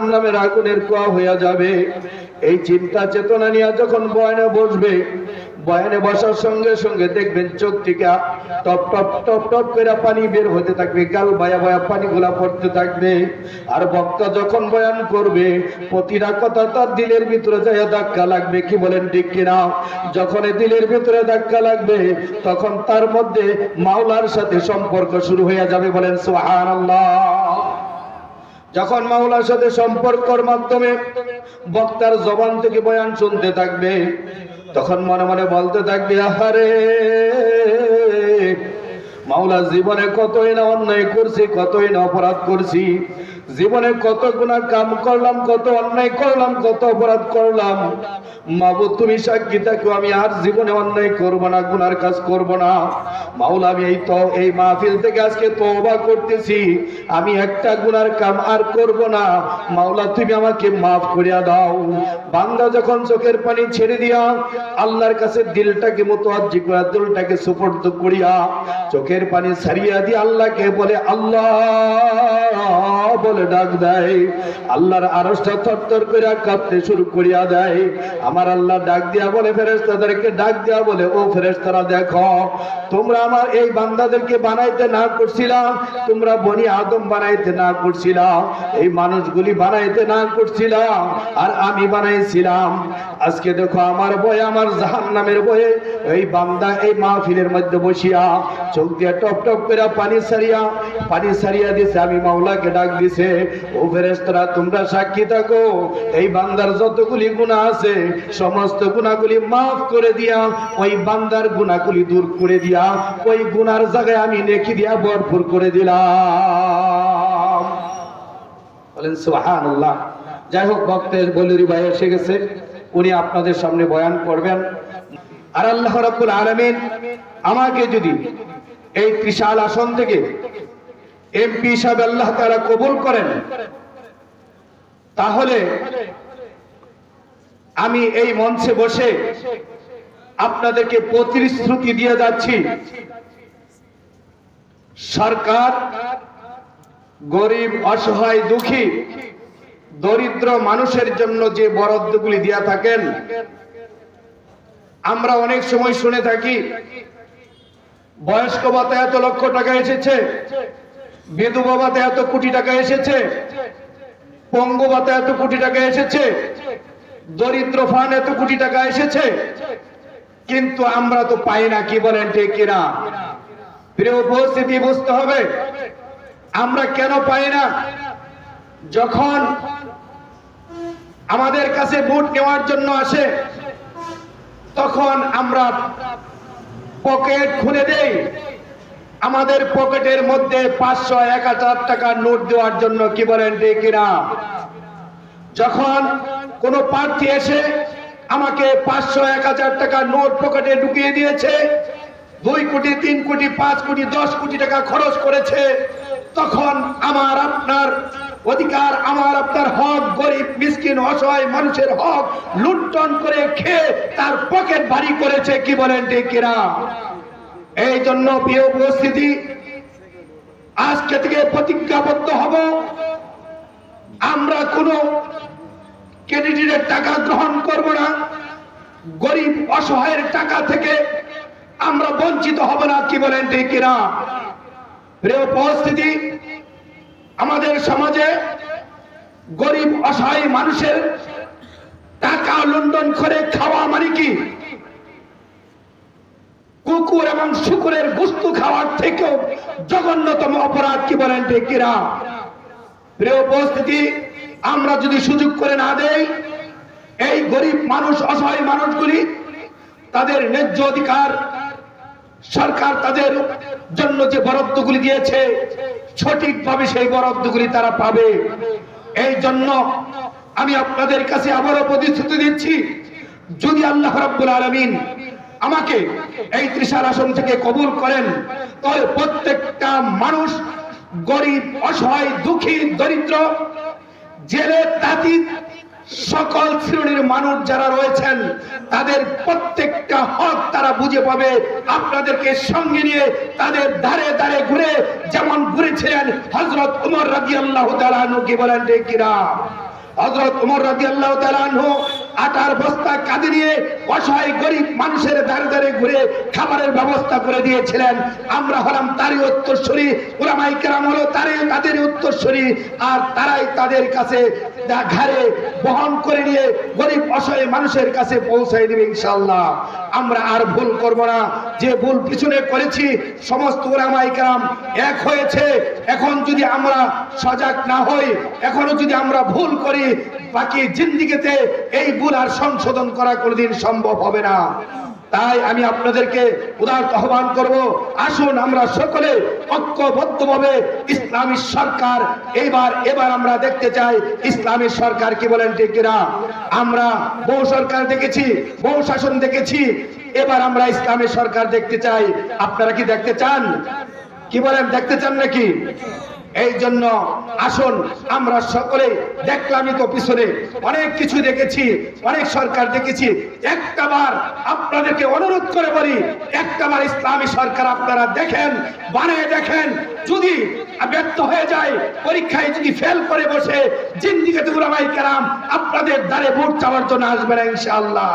জাহান্নামের আগুনের কুয়া হয়ে যাবে। এই চিন্তা চেতনা নিয়ে যখন বয়ানে বসবে, বয়ানে বসার সঙ্গে সঙ্গে দেখবেন চোখ থেকে টপ টপ টপ টপ করে পানি বের হতে থাকবে, গাল বায়া বায়া পানিগুলা পড়তে থাকবে। আর বক্তা যখন বয়ান করবে প্রতিটা কথা তার দিলের ভিতরে যায় ধাক্কা লাগবে, কি বলেন ঠিক কিনা? যখন দিলের ভিতরে ধাক্কা লাগবে তখন তার মধ্যে মাওলার সাথে সম্পর্ক শুরু হয়ে যাবে, বলেন সুবহানাল্লাহ। যখন মাওলার সাথে সম্পর্কের মাধ্যমে বক্তার জবান থেকে বয়ান শুনতে থাকবে, তখন মনে মনে বলতে থাকবে, আহারে মাওলা, জীবনে কতই না অন্যায় করছি, কতই না অপরাধ করছি, জীবনে কত গুনাহ কাম করলাম, কত অন্যায় করলাম, কত অপরাধ করলাম। মাবুদ তুমি সাক্ষী থাকো, আমি আর জীবনে অন্যায় করব না, গুনার কাজ করব না। মাওলা, আমি এই মাহফিল থেকে আজকে তওবা করতেছি, আমি একটা গুনার কাম আর করব না। মাওলা তুমি আমাকে মাফ করিয়া দাও। বান্দা যখন চোখের পানি ছেড়ে দিয়া আল্লাহর কাছে দিলটাকে মুতাওয়াজ্জি করিয়া, দিলটাকে সুপর্দ করিয়া চোখের পানি ছাড়িয়া দিয়ে আল্লাহকে বলে আল্লাহ বলে ডাক দেয়, আল্লাহর আরশটা থরথর করে কাঁপতে শুরু করিয়া দেয়। আমার আল্লাহ ডাক দিয়া বলে, ফেরেশতাদেরকে ডাক দিয়া বলে, ও ফেরেশতারা দেখো, তোমরা আমার এই বান্দাদেরকে বানাইতে না করছিলা, তোমরা বনি আদম বানাইতে না করছিলা, এই মানুষগুলি বানাইতে না করছিলা, আর আমি বানাইছিলাম। আজকে দেখো আমার বয়ে, আমার জাহান্নামের বয়ে এই বান্দা এই মাহফিলের মধ্যে বসিয়া চোখ দিয়ে টপ টপ করে পানি সারিয়া দিছে, আমি মাওলাকে ডাক দিছে। ও ফেরেশতারা তোমরা সাক্ষী থাকো, এই বান্দার যতগুলি গুনাহ আছে সমস্ত গুনাহগুলি মাফ করে দিয়া, ওই বান্দার গুনাহগুলি দূর করে দিয়া, ওই গুনার জায়গায় আমি নেকি দিয়া ভরপুর করে দিলাম। বলেন সুবহানাল্লাহ। যাই হোক, বক্তের বলুরি ভাই এসে গেছে, উনি আপনাদের সামনে বয়ান করবেন। আর আল্লাহ রাব্বুল আলামিন আমাকে যদি এই ত্রিশাল আসন থেকে এমপি হিসাবে আল্লাহ তাআলা কবুল করেন, তাহলে আমি এই মঞ্চে বসে আপনাদেরকে প্রতিশ্রুতি দিয়ে যাচ্ছি, সরকার গরিব, অসহায়, দুঃখী, দরিদ্র মানুষের জন্য যে বরাদ্দগুলি দিয়া থাকেন, আমরা অনেক সময় শুনে থাকি বয়স্ক ভাতা এত লক্ষ টাকা এসেছে, বিধবা ভাতা এত কোটি টাকা এসেছে, পঙ্গু ভাতা এত কোটি টাকা এসেছে, দরিদ্র ফান্ড এত কোটি টাকা এসেছে, কিন্তু আমরা তো পাই না, কি বলেন ঠিক কিনা? প্রিয় উপস্থিতি, বুঝতে হবে আমরা কেন পাই না। যখন আমাদের কাছে ভোট নেওয়ার জন্য আসে, তখন আমরা পকেট খুলে দেই, আমাদের পকেটের মধ্যে 500, 1000 টাকার নোট দেওয়ার জন্য, কি বলেন ঠিক কিনা? যখন কোন প্রার্থী এসে আমাকে 500, 1000 টাকার নোট পকেটে ঢুকিয়ে দিয়েছে, 2 কোটি, 3 কোটি, 5 কোটি, 10 কোটি টাকা খরচ করেছে, তখন আমার আপনার অধিকার, আমার আপনার হক, গরিব মিসকিন অসহায় মানুষের হক লুণ্ঠন করে খেয়ে তার পকেট ভারী করেছে, কি বলেন ঠিক কিনা? এই জন্য প্রিয় উপস্থিতি, আজকে থেকে প্রতিজ্ঞাবদ্ধ হব, আমরা কোনো ক্যান্ডিডেটের টাকা গ্রহণ করব না, গরিব অসহায়ের টাকা থেকে আমরা বঞ্চিত হব না, কি বলেন ঠিক কিনা? প্রিয় উপস্থিতি, আমাদের সমাজে গরিব অসহায় মানুষের টাকা লুণ্ঠন করে খাওয়া মানে কি কুকুর এবং শুকুরের গোশত খাওয়ার থেকেও জঘন্যতম অপরাধ, কি বলেন ঠিক কিনা? প্রিয় উপস্থিতি, আমরা যদি সুযোগ করে না দেই, এই গরিব মানুষ, অসহায় মানুষগুলি তাদের ন্যায্য অধিকার, সরকার তাদের জন্য যে বরাদ্দগুলি দিয়েছে সঠিকভাবে সেই বরাদ্দগুলি তারা পাবে। এই জন্য আমি আপনাদের কাছে আবারও প্রতিশ্রুতি দিচ্ছি, যদি আল্লাহ রাব্বুল আলামিন আমাকে এই ত্রিশাল আসন থেকে কবুল করেন, তাহলে প্রত্যেকটা মানুষ, গরিব, অসহায়, দুঃখী, দরিদ্র, জেলে, তাঁতি, সকল শ্রেণীর মানুষ যারা রয়েছেন, তাদের প্রত্যেকটা হক তারা বুঝে পাবে। আপনাদেরকে সঙ্গে নিয়ে তাদের ধারে ধারে ঘুরে, যেমন ঘুরেছিলেন হযরত ওমর রাদিয়াল্লাহু তাআলা আনহু, কি বলেন ঠিক কিনা? হযরত ওমর রাদিয়াল্লাহু তাআলা আনহু আটার বস্তা কাঁধে নিয়ে অসহায় গরিব মানুষের ধারে ধারে ঘুরে খাবারের ব্যবস্থা করে দিয়েছিলেন। আমরা হলাম তারই উত্তরসূরি, উলামায়ে কেরাম হলো তাদের উত্তরসূরি, আর তারাই তাদের কাছে ঘাড়ে বহন করে নিয়ে গরিব অসহায় মানুষের কাছে পৌঁছায় দিবে ইনশাআল্লাহ। আমরা আর ভুল করব না। যে ভুল পিছনে করেছি সমস্ত উলামায়ে কেরাম এক হয়েছে। এখন যদি আমরা সজাগ না হই, এখনো যদি আমরা ভুল করি, বাকি জিন্দেগিতে এই ভুল আর সংশোধন করা কোনোদিন সম্ভব হবে না। তাই আমি আপনাদেরকে উদারত আহ্বান করব, আসুন আমরা সকলে ঐক্যবদ্ধভাবে ইসলামী সরকার এবার আমরা দেখতে চাই ইসলামী সরকার কি বলেন ঠিক কিনা? আমরা বহু সরকার দেখেছি, বহু শাসন দেখেছি, এবার আমরা ইসলামী সরকার দেখতে চাই। আপনারা কি দেখতে চান? কি বলেন, দেখতে চান নাকি? এই জন্য আসুন আমরা সকলে, দেখলামই তো পিছনে অনেক কিছু দেখেছি, অনেক সরকার দেখেছি, একটাবার আপনাদেরকে অনুরোধ করে বলি, একটাবার ইসলামী সরকার আপনারা দেখেন, বানিয়ে দেখেন। যদি ব্যর্থ হয়ে যায়, পরীক্ষায় যদি ফেল করে বসে, জিন্দেগিতে উলামায়ে কেরাম আপনাদের দ্বারে ভোট চাওয়ার জন্য আসবে না ইনশাআল্লাহ।